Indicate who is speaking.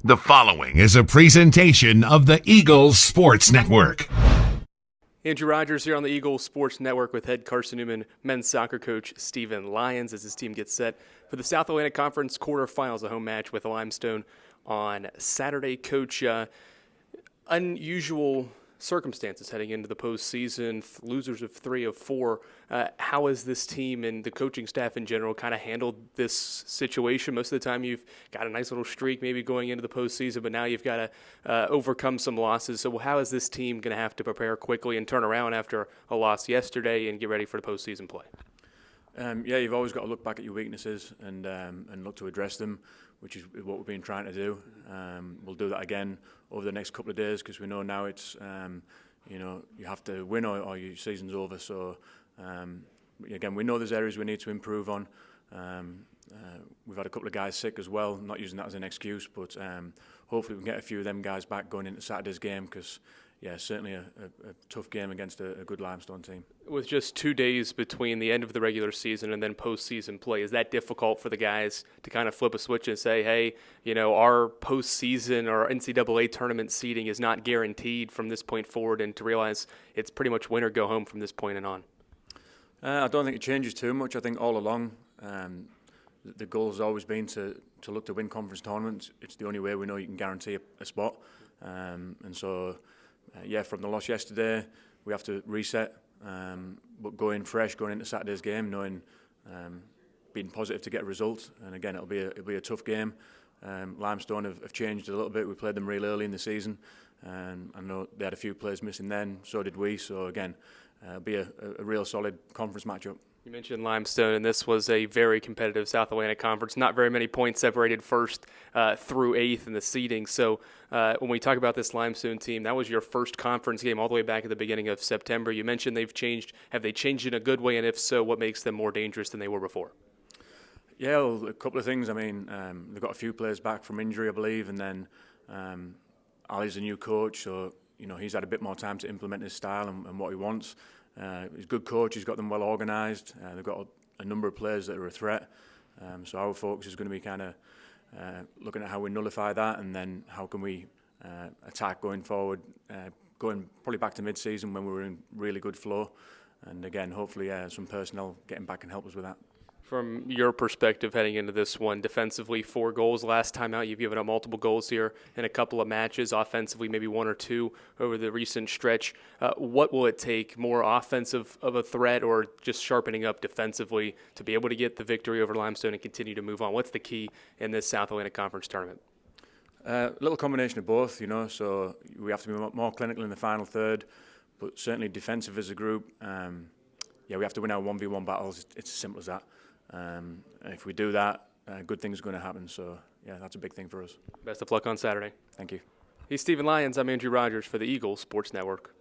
Speaker 1: The following is a presentation of the Eagles Sports Network.
Speaker 2: Andrew Rogers here on the Eagles Sports Network with head Carson-Newman men's soccer coach Stephen Lyons as his team gets set for the South Atlantic Conference quarterfinals, a home match with Limestone on Saturday. Coach, unusual circumstances heading into the postseason, losers of 3 of 4. How has this team and the coaching staff in general kind of handled this situation? Most of the time you've got a nice little streak maybe going into the postseason, but now you've got to overcome some losses. So how is this team going to have to prepare quickly and turn around after a loss yesterday and get ready for the postseason play?
Speaker 3: You've always got to look back at your weaknesses and look to address them, which is what we've been trying to do. We'll do that again over the next couple of days because we know now it's, you have to win or your season's over. So, again, we know there's areas we need to improve on. We've had a couple of guys sick as well, not using that as an excuse, but hopefully we can get a few of them guys back going into Saturday's game because, certainly a tough game against a good Limestone team.
Speaker 2: With just 2 days between the end of the regular season and then postseason play, is that difficult for the guys to kind of flip a switch and say, hey, our postseason or NCAA tournament seeding is not guaranteed from this point forward, and to realize it's pretty much win or go home from this point and on?
Speaker 3: I don't think it changes too much. I think all along the goal has always been to look to win conference tournaments. It's the only way we know you can guarantee a spot. From the loss yesterday, we have to reset. But going into Saturday's game, knowing being positive to get a result, and again it'll be a tough game. Limestone have changed a little bit. We played them really early in the season, and I know they had a few players missing then. So did we. So again, it'll be a real solid conference matchup. You
Speaker 2: mentioned Limestone, and this was a very competitive South Atlantic Conference. Not very many points separated first through 8th in the seeding. So when we talk about this Limestone team, that was your first conference game all the way back at the beginning of September. You mentioned they've changed. Have they changed in a good way? And if so, what makes them more dangerous than they were before?
Speaker 3: Yeah, well, a couple of things. I mean, they've got a few players back from injury, I believe, and then Ali's a new coach, so he's had a bit more time to implement his style and what he wants. He's a good coach. He's got them well organised. They've got a number of players that are a threat. So our focus is going to be kind of looking at how we nullify that, and then how can we attack going forward, going probably back to mid-season when we were in really good flow. And again, hopefully some personnel getting back and help us with that.
Speaker 2: From your perspective heading into this one, defensively 4 goals last time out. You've given up multiple goals here in a couple of matches. Offensively, maybe 1 or 2 over the recent stretch. What will it take, more offensive of a threat or just sharpening up defensively to be able to get the victory over Limestone and continue to move on? What's the key in this South Atlantic Conference tournament?
Speaker 3: A little combination of both, so we have to be more clinical in the final third, but certainly defensive as a group. We have to win our 1v1 battles. It's as simple as that. If we do that, good things are going to happen. So, that's a big thing for us.
Speaker 2: Best of luck on Saturday.
Speaker 3: Thank you.
Speaker 2: He's Stephen Lyons. I'm Andrew Rogers for the Eagles Sports Network.